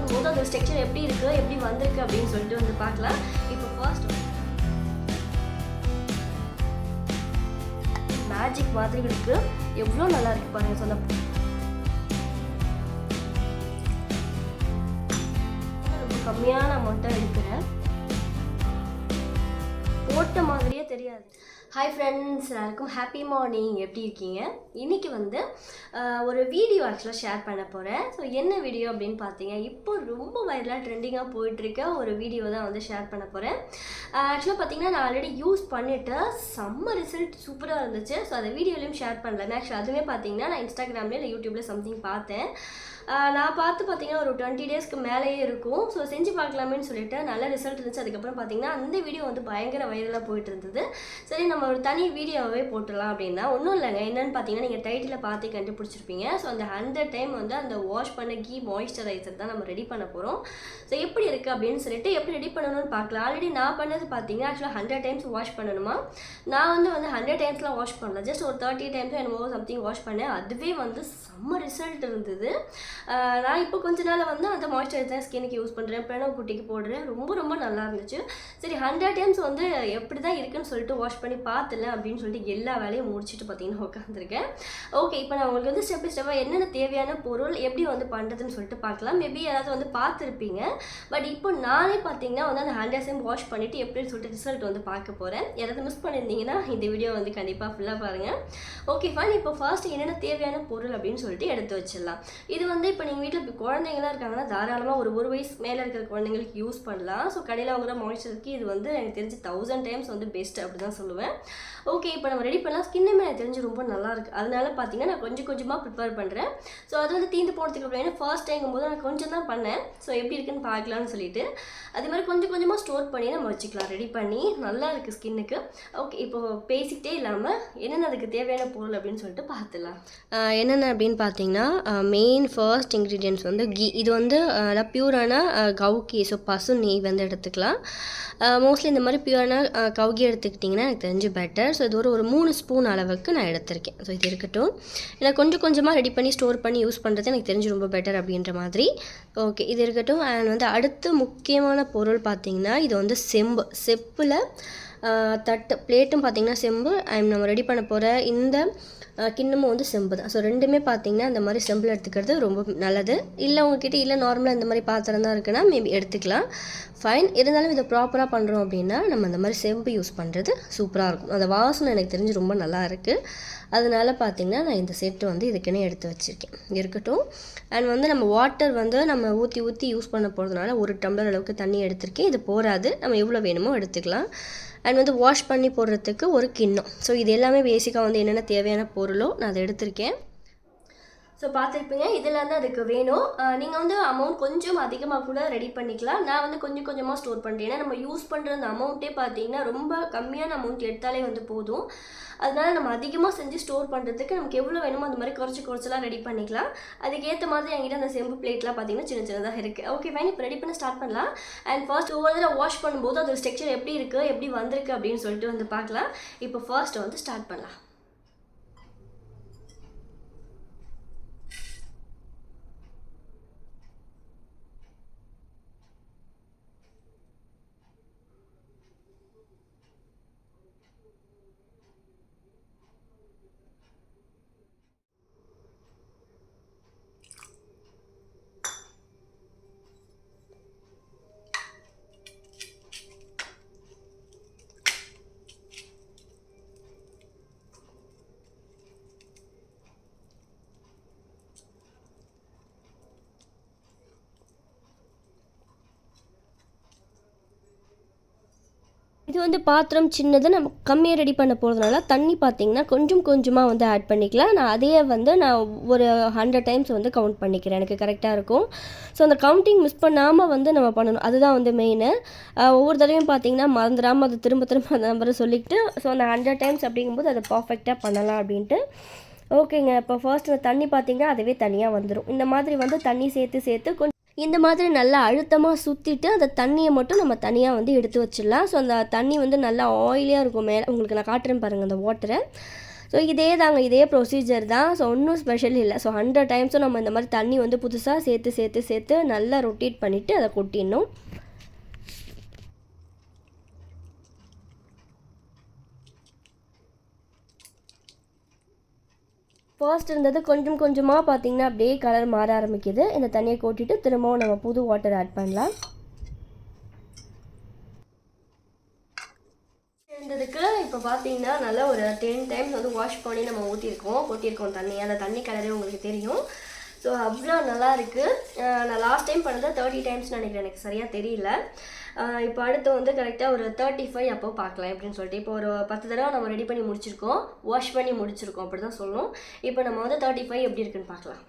பண்ணும்போது அதோட ஸ்ட்ரக்சர் எப்படி இருக்குது எப்படி வந்திருக்கு அப்படின்னு சொல்லிட்டு வந்து பார்க்கலாம். இப்போ ஃபர்ஸ்ட் மேஜிக் மாதிரி இருக்கு, எவ்வளோ நல்லா இருக்கு பாருங்க. சொன்ன ரொம்ப கம்மியான அமௌண்ட்டாக எடுக்கிறேன், போட்ட மாதிரியே தெரியாது. ஹாய் ஃப்ரெண்ட்ஸ், எல்லாருக்கும் ஹாப்பி மார்னிங். எப்படி இருக்கீங்க? இன்றைக்கி வந்து ஒரு வீடியோ ஆக்சுவலாக ஷேர் பண்ண போகிறேன். ஸோ என்ன வீடியோ அப்படின்னு பார்த்தீங்க, இப்போ ரொம்ப வைரலாக ட்ரெண்டிங்காக போயிட்டுருக்க ஒரு வீடியோ தான் வந்து ஷேர் பண்ண போகிறேன். ஆக்சுவலாக பார்த்தீங்கன்னா நான் ஆல்ரெடி யூஸ் பண்ணிவிட்டு செம்ம ரிசல்ட் சூப்பராக இருந்துச்சு. ஸோ அதை வீடியோலையும் ஷேர் பண்ணல. ஆக்சுவலாக அதுவே பார்த்தீங்கன்னா நான் இன்ஸ்டாகிராம்லேயே இல்லை யூடியூப்லேயே சம்திங் பார்த்தேன். நான் பார்த்து பார்த்தீங்கன்னா ஒரு 20 டேஸ்க்கு மேலேயே இருக்கும். ஸோ செஞ்சு பார்க்கலாமேன்னு சொல்லிட்டு நல்ல ரிசல்ட் இருந்துச்சு. அதுக்கப்புறம் பார்த்தீங்கன்னா அந்த வீடியோ வந்து பயங்கர வைரலாக போயிட்டு இருந்தது. சரி, நம்ம ஒரு தனி வீடியோவே போட்டுடலாம் அப்படின்னா ஒன்றும் இல்லைங்க. என்னென்னு பார்த்தீங்கன்னா நீங்கள் டைட்டில் பார்த்து கண்டுபிடிச்சிருப்பீங்க. ஸோ அந்த 100 டைம் வந்து அந்த வாஷ் பண்ண கீ மாய்ஸ்சரைசர் தான் நம்ம ரெடி பண்ண போகிறோம். ஸோ எப்படி இருக்குது அப்படின்னு சொல்லிட்டு எப்படி ரெடி பண்ணணும்னு பார்க்கலாம். ஆல்ரெடி நான் பண்ணது பார்த்தீங்கன்னா ஆக்சுவலாக 100 டைம்ஸ் வாஷ் பண்ணணுமா. நான் வந்து 100 டைம்ஸ்லாம் வாஷ் பண்ணல, ஜஸ்ட் ஒரு 30 டைம்ஸ் என்னமோ சம்திங் வாஷ் பண்ணேன். அதுவே வந்து செம்ம ரிசல்ட் இருந்தது. நான் இப்போ கொஞ்ச நாள் வந்து அந்த மாய்ஸ்சரைசர் ஸ்கின்னுக்கு யூஸ் பண்ணுறேன், பிரணவ் குட்டிக்கு போடுறேன். ரொம்ப ரொம்ப நல்லா இருந்துச்சு. சரி, 100 டைம்ஸ் வந்து எப்படி தான் இருக்குன்னு சொல்லிட்டு வாஷ் பண்ணி பார்த்துல அப்படின்னு சொல்லிட்டு எல்லா வேலையும் முடிச்சுட்டு பார்த்தீங்கன்னா உட்காந்துருக்கேன். ஓகே, இப்போ நான் உங்களுக்கு வந்து ஸ்டெப் பை ஸ்டெப்பாக என்னென்ன தேவையான பொருள் எப்படி வந்து பண்ணுறதுன்னு சொல்லிட்டு பார்க்கலாம். மேபி யாராவது வந்து பார்த்துருப்பீங்க. பட் இப்போ நானே பார்த்தீங்கன்னா வந்து அந்த 100 டைம் வாஷ் பண்ணிவிட்டு எப்படின்னு சொல்லிட்டு ரிசல்ட் வந்து பார்க்க போகிறேன். யாராவது மிஸ் பண்ணியிருந்தீங்கன்னா இந்த வீடியோ வந்து கண்டிப்பாக ஃபுல்லாக பாருங்கள். Okay fine. இப்போ ஃபர்ஸ்ட் என்னென்ன தேவையான பொருள் அப்படின்னு சொல்லிட்டு எடுத்து வச்சிடலாம். இது வந்து இப்போ நீங்கள் வீட்டில் இப்போ குழந்தைங்களாம் இருக்காங்கன்னா தாராளமாக ஒரு வயசு மேலே இருக்கிற குழந்தைங்களுக்கு யூஸ் பண்ணலாம். ஸோ கடையில் வாங்குகிற மாய்ஸ்சருக்கு இது வந்து எனக்கு தெரிஞ்சு 1000 டைம்ஸ் வந்து பெஸ்ட் அப்படி தான் சொல்லுவேன். ஓகே, இப்போ நம்ம ரெடி பண்ணலாம். ஸ்கின்னுமே எனக்கு தெரிஞ்சு ரொம்ப நல்லாயிருக்கு. அதனால பார்த்தீங்கன்னா நான் கொஞ்சம் கொஞ்சமாக ப்ரிப்பேர் பண்ணுறேன். ஸோ அது வந்து தீந்து போனதுக்கு அப்புறம் ஏன்னா ஃபர்ஸ்ட் டைங்கும் போது நான் கொஞ்சம் தான் பண்ணேன். ஸோ எப்படி இருக்குன்னு பார்க்கலான்னு சொல்லிட்டு அதே மாதிரி கொஞ்சம் கொஞ்சமாக ஸ்டோர் பண்ணி நம்ம வச்சுக்கலாம். ரெடி பண்ணி நல்லா இருக்குது ஸ்கின்னுக்கு. ஓகே, இப்போ பேசிக்கிட்டே இல்லாமல் என்னென்ன அதுக்கு தேவையான பொருள் அப்படின்னு சொல்லிட்டு பார்த்துலாம். என்னென்ன அப்படின்னு பார்த்தீங்கன்னா மெயின் ஃபர்ஸ்ட் இன்க்ரீடியன்ட்ஸ் வந்து கீ. இது வந்து பியூரான கவு கீ. ஸோ பசு நெய் வந்து எடுத்துக்கலாம். மோஸ்ட்லி இந்த மாதிரி பியூரான கவு கீ எடுத்துக்கிட்டிங்கன்னா எனக்கு தெரிஞ்சு பெட்டர். ஸோ இது ஒரு 3 ஸ்பூன் அளவுக்கு நான் எடுத்திருக்கேன். ஸோ இது இருக்கட்டும். ஏன்னா கொஞ்சம் கொஞ்சமாக ரெடி பண்ணி ஸ்டோர் பண்ணி யூஸ் பண்ணுறது எனக்கு தெரிஞ்சு ரொம்ப பெட்டர் அப்படின்ற மாதிரி. ஓகே, இது இருக்கட்டும். அண்ட் வந்து அடுத்து முக்கியமான பொருள் பார்த்திங்கன்னா இது வந்து செப்பில் தட்டு பிளேட்டும் பார்த்திங்கன்னா செம்பு. நம்ம ரெடி பண்ண போகிற இந்த கிண்ணமும் வந்து செம்பு தான். ஸோ ரெண்டுமே பார்த்திங்கன்னா இந்த மாதிரி செம்பில் எடுத்துக்கிறது ரொம்ப நல்லது. இல்லை உங்ககிட்ட இல்லை நார்மலாக இந்த மாதிரி பாத்திரம் தான் இருக்குன்னா மேபி எடுத்துக்கலாம், ஃபைன். இருந்தாலும் இதை ப்ராப்பராக பண்ணுறோம் அப்படின்னா நம்ம இந்த மாதிரி செம்பு யூஸ் பண்ணுறது சூப்பராக இருக்கும். அந்த வாசனை எனக்கு தெரிஞ்சு ரொம்ப நல்லா இருக்குது. அதனால பார்த்திங்கன்னா நான் இந்த செட்டு வந்து இதுக்குன்னே எடுத்து வச்சுருக்கேன். இருக்கட்டும். அண்ட் வந்து நம்ம வாட்டர் வந்து நம்ம ஊற்றி யூஸ் பண்ண போகிறதுனால 1 டம்ளர் அளவுக்கு தண்ணி எடுத்திருக்கேன். இது போராது, நம்ம எவ்வளோ வேணுமோ எடுத்துக்கலாம். அண்ட் வந்து வாஷ் பண்ணி போடுறதுக்கு ஒரு கிண்ணம். ஸோ இது எல்லாமே பேசிக்காக வந்து என்னென்ன தேவையான பொருளோ நான் அதை எடுத்திருக்கேன். ஸோ பார்த்துருப்பீங்க, இதில் வந்து அதுக்கு வேணும். நீங்கள் வந்து அமௌண்ட் கொஞ்சம் அதிகமாக கூட ரெடி பண்ணிக்கலாம். நான் வந்து கொஞ்சம் கொஞ்சமாக ஸ்டோர் பண்ணுறேன். ஏன்னா நம்ம யூஸ் பண்ணுற அந்த அமௌண்ட்டே பார்த்தீங்கன்னா ரொம்ப கம்மியான அமௌண்ட் எடுத்தாலே வந்து போதும். அதனால நம்ம அதிகமாக செஞ்சு ஸ்டோர் பண்ணுறதுக்கு நமக்கு எவ்வளோ வேணுமோ அந்த மாதிரி குறைச்சலாம் ரெடி பண்ணிக்கலாம். அதுக்கேற்ற மாதிரி என்கிட்ட அந்த செம்பு பிளேட்லாம் பார்த்தீங்கன்னா சின்னதாக இருக்குது. ஓகே ஃபைன், இப்போ ரெடி பண்ண ஸ்டார்ட் பண்ணலாம். அண்ட் ஃபர்ஸ்ட் ஒவ்வொரு தடவை வாஷ் பண்ணும்போது அதோட ஸ்ட்ரக்சர் எப்படி இருக்குது எப்படி வந்திருக்கு அப்படின்னு சொல்லிட்டு வந்து பார்க்கலாம். இப்போ ஃபர்ஸ்ட் வந்து ஸ்டார்ட் பண்ணலாம். இது வந்து பாத்திரம் சின்னது, நம்ம கம்மியாக ரெடி பண்ண போகிறதுனால தண்ணி பார்த்திங்கன்னா கொஞ்சம் கொஞ்சமாக வந்து ஆட் பண்ணிக்கலாம். நான் அதையே வந்து நான் ஒரு 100 டைம்ஸ் வந்து கவுண்ட் பண்ணிக்கிறேன், எனக்கு கரெக்டாக இருக்கும். ஸோ அந்த கவுண்டிங் மிஸ் பண்ணாமல் வந்து நம்ம பண்ணணும், அதுதான் வந்து மெயின். ஒவ்வொரு தடவையும் பார்த்திங்கன்னா மறந்துடாமல் அதை திரும்ப அந்த நம்பரை சொல்லிக்கிட்டு ஸோ அந்த 100 டைம்ஸ் அப்படிங்கும்போது அதை பர்ஃபெக்டாக பண்ணலாம் அப்படின்ட்டு. ஓகேங்க, இப்போ ஃபர்ஸ்ட் அந்த தண்ணி பார்த்திங்கன்னா அதுவே தனியாக வந்துடும். இந்த மாதிரி வந்து தண்ணி சேர்த்து கொஞ்சம் இந்த மாதிரி நல்லா அழுத்தமாக சுற்றிட்டு அந்த தண்ணியை மட்டும் நம்ம தனியாக வந்து எடுத்து வச்சிடலாம். ஸோ அந்த தண்ணி வந்து நல்லா ஆயிலியாக இருக்கும் மேலே. உங்களுக்கு நான் காட்டுறேன் பாருங்கள் அந்த வாட்டரை. ஸோ இதே ப்ரொசீஜர் தான். ஸோ ஒன்றும் ஸ்பெஷல் இல்லை. ஸோ 100 டைம்ஸும் நம்ம இந்த மாதிரி தண்ணி வந்து புதுசாக சேர்த்து நல்லா ரொட்டேட் பண்ணிவிட்டு அதை கொட்டிடணும். ஃபர்ஸ்ட் இருந்தது கொஞ்சம் கொஞ்சமாக பார்த்திங்கன்னா அப்படியே கலர் மாற ஆரம்பிக்குது. இந்த தண்ணியை கொட்டிட்டு திரும்பவும் நம்ம புது வாட்டர் ஆட் பண்ணலாம். இருந்ததுக்கு இப்போ பார்த்தீங்கன்னா நல்லா ஒரு 10 டைம்ஸ் வந்து வாஷ் பண்ணி நம்ம கொட்டியிருக்கோம் தண்ணி. அந்த தண்ணி கலரே உங்களுக்கு தெரியும். ஸோ அவ்வளோ நல்லா இருக்குது. நான் லாஸ்ட் டைம் பண்ணது 30 டைம்ஸ் நினைக்கிறேன், எனக்கு சரியாக தெரியல. இப்போ அடுத்து வந்து கரெக்டாக ஒரு 35 அப்போ பார்க்கலாம் எப்படின்னு சொல்லிட்டு. இப்போ ஒரு 10 தடவை நம்ம ரெடி பண்ணி முடிச்சிருக்கோம், வாஷ் பண்ணி முடிச்சிருக்கோம், அப்படி தான் சொல்லணும். இப்போ நம்ம வந்து 35 எப்படி இருக்குன்னு பார்க்கலாம்.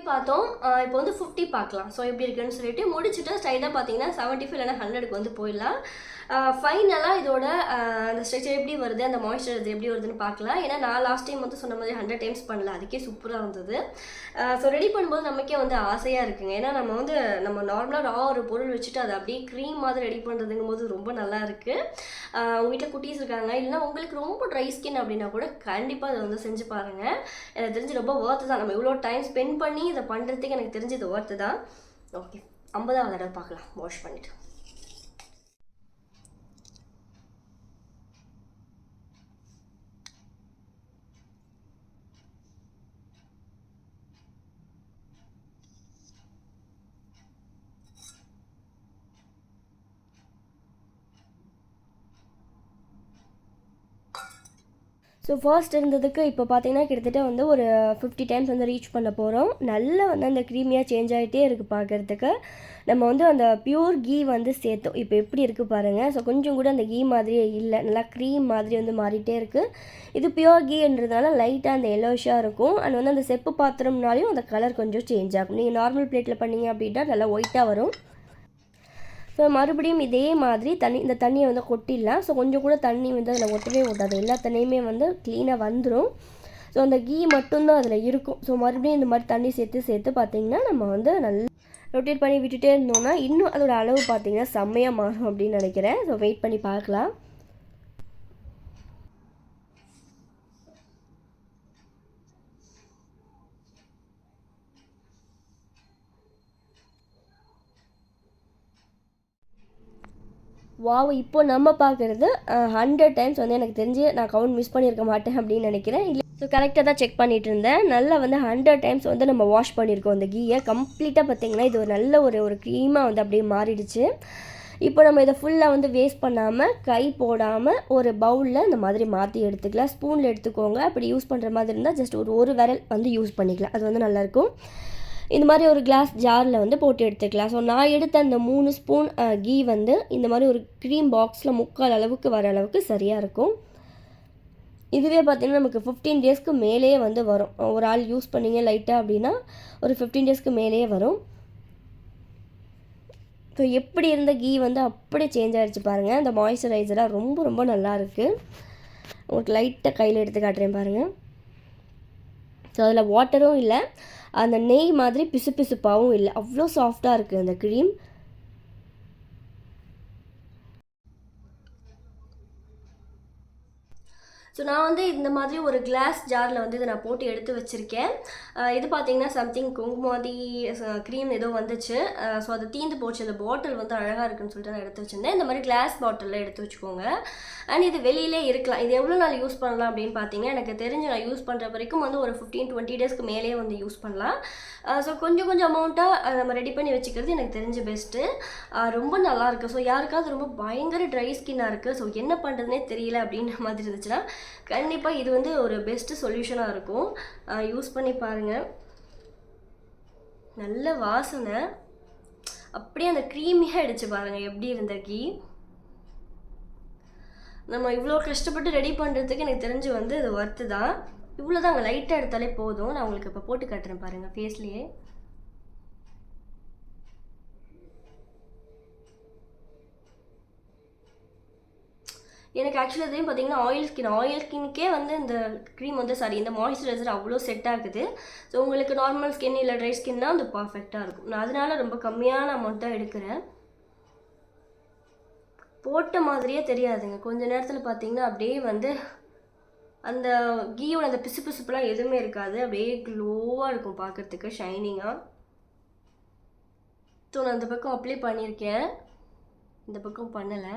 பார்த்தோம். இப்போ வந்து 50 பார்க்கலாம். ஸோ எப்படி இருக்குன்னு சொல்லிட்டு முடிச்சுட்டு ஸ்ட்ரைட்டாக பார்த்தீங்கன்னா 75 இல்லைனா 100க்கு வந்து போயிடலாம். ஃபைனலாக இதோட அந்த ஸ்ட்ரக்சர் எப்படி வருது, அந்த மாய்ஸ்சர் இது எப்படி வருதுன்னு பார்க்கலாம். ஏன்னா நான் லாஸ்ட் டைம் வந்து சொன்ன மாதிரி 100 டைம்ஸ் பண்ணல, அதுக்கே சூப்பராக இருந்தது. ஸோ ரெடி பண்ணும்போது நமக்கே வந்து ஆசையாக இருக்குங்க. ஏன்னா நம்ம நார்மலாக ஒரு பொருள் வச்சுட்டு அதை அப்படியே க்ரீம் மாதிரி ரெடி பண்ணுறதுங்கும் போது ரொம்ப நல்லா இருக்குது. உங்கள் வீட்டில் குட்டீஸ் இருக்காங்க, இல்லைனா உங்களுக்கு ரொம்ப ட்ரை ஸ்கின் அப்படின்னா கூட கண்டிப்பாக அதை வந்து செஞ்சு பாருங்கள். எனக்கு தெரிஞ்சு ரொம்ப ஒர்த்து தான். நம்ம இவ்வளோ டைம் ஸ்பெண்ட் பண்ணி இதை பண்ணுறதுக்கு எனக்கு தெரிஞ்சு இது ஒர்த்து தான். ஓகே, 50வது தடவை பார்க்கலாம் வாஷ் பண்ணிவிட்டு. ஸோ ஃபர்ஸ்ட் இருந்ததுக்கு இப்போ பார்த்தீங்கன்னா கிட்டத்தட்ட வந்து ஒரு 50 டைம்ஸ் வந்து ரீச் பண்ண போகிறோம். நல்லா வந்து அந்த க்ரீமியாக சேஞ்ச் ஆகிட்டே இருக்குது பார்க்குறதுக்கு. நம்ம வந்து அந்த பியூர் கீ வந்து சேர்த்தோம். இப்போ எப்படி இருக்குது பாருங்கள். ஸோ கொஞ்சம் கூட அந்த கீ மாதிரியே இல்லை, நல்லா க்ரீம் மாதிரி வந்து மாறிட்டே இருக்குது. இது பியூர் கீன்றதுனால லைட்டாக அந்த எல்லோஷாக இருக்கும். அண்ட் வந்து அந்த செப்பு பாத்திரம்னாலையும் அந்த கலர் கொஞ்சம் சேஞ்ச் ஆகும். நீங்கள் நார்மல் பிளேட்டில் பண்ணிங்க அப்படின்னா நல்லா ஒயிட்டாக வரும். ஸோ மறுபடியும் இதே மாதிரி இந்த தண்ணியை வந்து கொட்டிடலாம். ஸோ கொஞ்சம் கூட தண்ணி வந்து அதில் ஒட்டவே ஓட்டாது, எல்லா தண்ணியுமே வந்து க்ளீனாக வந்துடும். ஸோ அந்த கீ மட்டும்தான் அதில் இருக்கும். ஸோ மறுபடியும் இந்த மாதிரி தண்ணி சேர்த்து பார்த்திங்கன்னா நம்ம வந்து நல்லா ரொட்டேட் பண்ணி விட்டுட்டே இருந்தோம்னா இன்னும் அதோட அளவு பார்த்திங்கன்னா செம்மையாக மாறும் அப்படின்னு நினைக்கிறேன். ஸோ வெயிட் பண்ணி பார்க்கலாம். வாவ், இப்போ நம்ம பார்க்குறது 100 டைம்ஸ் வந்து எனக்கு தெரிஞ்சு நான் கவுண்ட் மிஸ் பண்ணியிருக்க மாட்டேன் அப்படின்னு நினைக்கிறேன். இல்லை, ஸோ கரெக்டாக தான் செக் பண்ணிகிட்டு இருந்தேன். நல்லா வந்து 100 டைம்ஸ் வந்து நம்ம வாஷ் பண்ணியிருக்கோம் அந்த கீயை கம்ப்ளீட்டாக. பார்த்திங்கன்னா இது ஒரு நல்ல ஒரு க்ரீமாக வந்து அப்படியே மாறிடுச்சு. இப்போ நம்ம இதை ஃபுல்லாக வந்து வேஸ்ட் பண்ணாமல் கை போடாமல் ஒரு பவுலில் இந்த மாதிரி மாற்றி எடுத்துக்கலாம். ஸ்பூனில் எடுத்துக்கோங்க. அப்படி யூஸ் பண்ணுற மாதிரி இருந்தால் ஜஸ்ட் ஒரு விரல் வந்து யூஸ் பண்ணிக்கலாம், அது வந்து நல்லாயிருக்கும். இந்த மாதிரி ஒரு கிளாஸ் ஜாரில் வந்து போட்டு எடுத்துக்கலாம். ஸோ நான் எடுத்த அந்த 3 ஸ்பூன் கீ வந்து இந்த மாதிரி ஒரு க்ரீம் பாக்ஸில் 3/4 அளவுக்கு வர அளவுக்கு சரியாக இருக்கும். இதுவே பார்த்திங்கன்னா நமக்கு 15 டேஸ்க்கு மேலேயே வந்து வரும். ஒரு ஆள் யூஸ் பண்ணிங்க லைட்டாக அப்படின்னா ஒரு 15 டேஸ்க்கு மேலேயே வரும். ஸோ எப்படி இருந்த கீ வந்து அப்படியே சேஞ்ச் ஆகிடுச்சு பாருங்கள். இந்த மாய்ஸ்சரைசராக ரொம்ப ரொம்ப நல்லா இருக்குது. உங்களுக்கு லைட்டாக கையில் எடுத்து காட்டுறேன் பாருங்கள். ஸோ அதில் வாட்டரும் இல்லை, அந்த நெய் மாதிரி பிசுப்பாகவும் இல்லை, அவ்வளோ சாஃப்டாக இருக்குது அந்த க்ரீம். ஸோ நான் வந்து இந்த மாதிரி ஒரு கிளாஸ் ஜாரில் வந்து இதை நான் போட்டு எடுத்து வச்சுருக்கேன். இது பார்த்தீங்கன்னா சம்திங் குங்குமாதி க்ரீம் ஏதோ வந்துச்சு. ஸோ அது தீந்து போச்சு. அந்த பாட்டில் வந்து அழகாக இருக்குன்னு சொல்லிட்டு நான் எடுத்து வச்சுருந்தேன். இந்த மாதிரி கிளாஸ் பாட்டிலில் எடுத்து வச்சுக்கோங்க. அண்ட் இது வெளியிலே இருக்கலாம். இது எவ்வளோ நாள் யூஸ் பண்ணலாம் அப்படின்னு பார்த்தீங்கன்னா, எனக்கு தெரிஞ்சு நான் யூஸ் பண்ணுற வரைக்கும் வந்து ஒரு 15-20 டேஸ்க்கு மேலேயே வந்து யூஸ் பண்ணலாம். ஸோ கொஞ்சம் கொஞ்சம் அமௌண்ட்டாக நம்ம ரெடி பண்ணி வச்சுக்கிறது எனக்கு தெரிஞ்ச பெஸ்ட்டு. ரொம்ப நல்லாயிருக்கு. ஸோ யாருக்காவது ரொம்ப பயங்கர ட்ரை ஸ்கின்னாக இருக்குது, ஸோ என்ன பண்ணுறதுனே தெரியல அப்படின்ற மாதிரி இருந்துச்சுன்னா கண்டிப்பாக இது வந்து ஒரு பெஸ்ட்டு சொல்யூஷனாக இருக்கும். யூஸ் பண்ணி பாருங்கள். நல்ல வாசனை, அப்படியே அந்த க்ரீமியாக அடிச்சு பாருங்கள் எப்படி இருந்த கீ. நம்ம இவ்வளோ கஷ்டப்பட்டு ரெடி பண்ணுறதுக்கு எனக்கு தெரிஞ்சு வந்து இது ஒர்த்து தான். இவ்வளோ தான், அங்கே லைட்டாக எடுத்தாலே போதும். நான் உங்களுக்கு இப்போ போட்டு காட்டுறேன் பாருங்கள் ஃபேஸ்லேயே. எனக்கு ஆக்சுவலி அதையும் பார்த்தீங்கன்னா ஆயில் ஸ்கின்னுக்கே வந்து இந்த க்ரீம் வந்து இந்த மாய்ஸ்சரைசர் அவ்வளோ செட் ஆகுது. ஸோ உங்களுக்கு நார்மல் ஸ்கின் இல்லை ட்ரை ஸ்கின்னா அது பர்ஃபெக்டாக இருக்கும். நான் அதனால ரொம்ப கம்மியான அமௌண்ட் தான் எடுக்கிறேன். போட்ட மாதிரியே தெரியாதுங்க. கொஞ்ச நேரத்தில் பார்த்தீங்கன்னா அப்படியே வந்து அந்த கீயோட அந்த பிசு பிசுப்புலாம் எதுவுமே இருக்காது. அப்படியே க்ளோவாக இருக்கும் பார்க்குறதுக்கு, ஷைனிங்காக. ஸோ நான் இந்த பக்கம் அப்ளை பண்ணியிருக்கேன், இந்த பக்கம் பண்ணலை.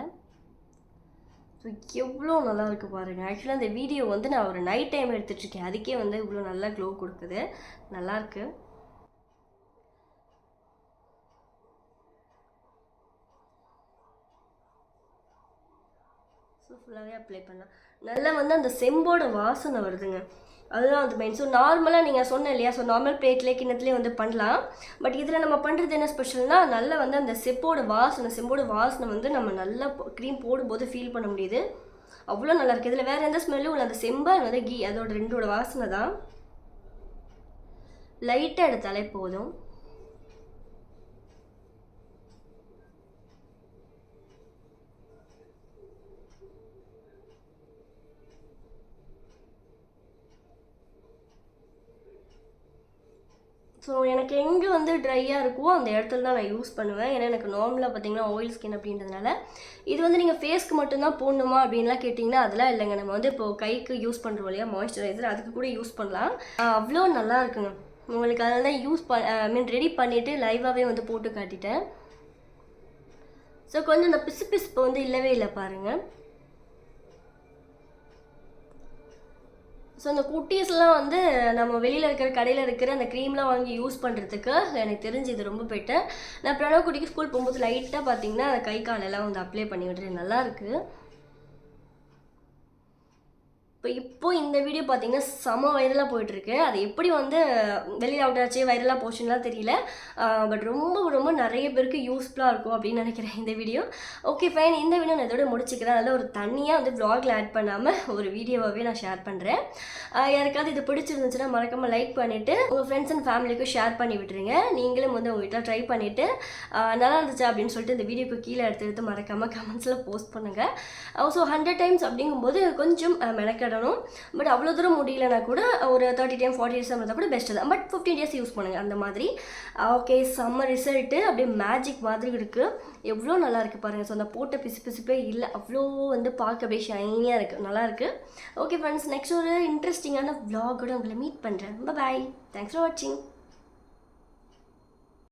ஸோ எவ்வளோ நல்லா இருக்குது பாருங்கள். ஆக்சுவலாக அந்த வீடியோ வந்து நான் ஒரு நைட் டைம் எடுத்துகிட்ருக்கேன், அதுக்கே வந்து இவ்வளோ நல்லா க்ளோ கொடுக்குது. நல்லாயிருக்கு. ஸோ ஃபுல்லாகவே அப்ளை பண்ணலாம். நல்லா வந்து அந்த செம்போட வாசனை வருதுங்க, அதுதான் வந்து மெயின். ஸோ நார்மலாக நீங்கள் சொன்னேன் இல்லையா, ஸோ நார்மல் பிளேட்லேயே கிண்ணத்துலேயே வந்து பண்ணலாம். பட் இதில் நம்ம பண்ணுறது என்ன ஸ்பெஷல்னால், நல்லா வந்து அந்த செம்போட வாசனை வந்து நம்ம நல்லா க்ரீம் போடும்போது ஃபீல் பண்ண முடியுது. அவ்வளோ நல்லாயிருக்கு. இதில் வேறு எந்த ஸ்மெல்லும் இல்லை. அந்த செம்பா வந்து கீ அதோட ரெண்டோட வாசனை தான். லைட்டாக எடுத்தாலே போதும். ஸோ எனக்கு எங்கே வந்து ட்ரையாக இருக்கோ அந்த இடத்துல தான் நான் யூஸ் பண்ணுவேன். ஏன்னா எனக்கு நார்மலாக பார்த்தீங்கன்னா ஆயில் ஸ்கின் அப்படின்றதுனால. இது வந்து நீங்கள் ஃபேஸ்க்கு மட்டும்தான் போடணுமா அப்படின்லாம் கேட்டிங்கன்னா அதெல்லாம் இல்லைங்க. நம்ம வந்து இப்போது கைக்கு யூஸ் பண்ணுறோம் இல்லையா மாய்ஸ்சரைசர், அதுக்கு கூட யூஸ் பண்ணலாம். அவ்வளோ நல்லா இருக்குங்க உங்களுக்கு. அதனால தான் ரெடி பண்ணிவிட்டு லைவாகவே வந்து போட்டு காட்டிட்டேன். ஸோ கொஞ்சம் இந்த பிசுப்பு வந்து இல்லவே இல்லை பாருங்கள். ஸோ அந்த குட்டீஸ்லாம் வந்து நம்ம வெளியில் இருக்கிற கடையில் இருக்கிற அந்த க்ரீம்லாம் வாங்கி யூஸ் பண்ணுறதுக்கு எனக்கு தெரிஞ்சு இது ரொம்ப பெட்டர். நான் பிரணவ் குட்டிக்கு ஸ்கூல் போகும்போது லைட்டாக பார்த்தீங்கன்னா கை காலெல்லாம் வந்து அப்ளை பண்ணி விட்றேன். நல்லாயிருக்கு. இப்போ இந்த வீடியோ பார்த்தீங்கன்னா செம வைரலாக போயிட்டுருக்கு. அது எப்படி வந்து வெளியில் அவுட் ஆச்சு வைரலாக போச்சுன்னெலாம் தெரியல. பட் ரொம்ப ரொம்ப நிறைய பேருக்கு யூஸ்ஃபுல்லாக இருக்கும் அப்படின்னு நினைக்கிறேன் இந்த வீடியோ. ஓகே ஃபைன், இந்த வீடியோ நான் இதோட முடிச்சுக்கிறேன். அதில் ஒரு தனியாக வந்து வ்ளாகில் ஆட் பண்ணாமல் ஒரு வீடியோவாகவே நான் ஷேர் பண்ணுறேன். யாருக்காவது இது பிடிச்சிருந்துச்சுன்னா மறக்காமல் லைக் பண்ணிவிட்டு உங்கள் ஃப்ரெண்ட்ஸ் அண்ட் ஃபேமிலிக்கும் ஷேர் பண்ணி விட்டுருங்க. நீங்களும் வந்து உங்கள் வீட்டில் ட்ரை பண்ணிவிட்டு நல்லா இருந்துச்சு அப்படின்னு சொல்லிட்டு இந்த வீடியோக்கு கீழே எடுத்து மறக்காமல் கமெண்ட்ஸில் போஸ்ட் பண்ணுங்கள். ஸோ 100 டைம்ஸ் அப்படிங்கும்போது கொஞ்சம் மெனக்கடணும். பட் அவ்வளோ தூரம் முடியலனா கூட ஒரு 30 டைம் 40 டேஸ் இருந்தால் கூட பெஸ்ட்டு தான். பட் 15 டேஸ் யூஸ் பண்ணுங்கள் அந்த மாதிரி. ஓகே, செம்ம ரிசல்ட்டு. அப்படியே மேஜிக் மாதிரி இருக்குது. எவ்வளோ நல்லா இருக்குது பாருங்கள். ஸோ அந்த போட்ட பிசுப்பே இல்லை, அவ்வளோ வந்து பார்க்க அப்படியே ஷைனியாக இருக்குது, நல்லாயிருக்கு. ஓகே ஃப்ரெண்ட்ஸ், நெக்ஸ்ட் ஒரு இன்ட்ரெஸ்டிங்கான வ்ளாகோட உங்களை மீட் பண்ணுறேன். பாய், தேங்க்ஸ் ஃபார் வாட்சிங்.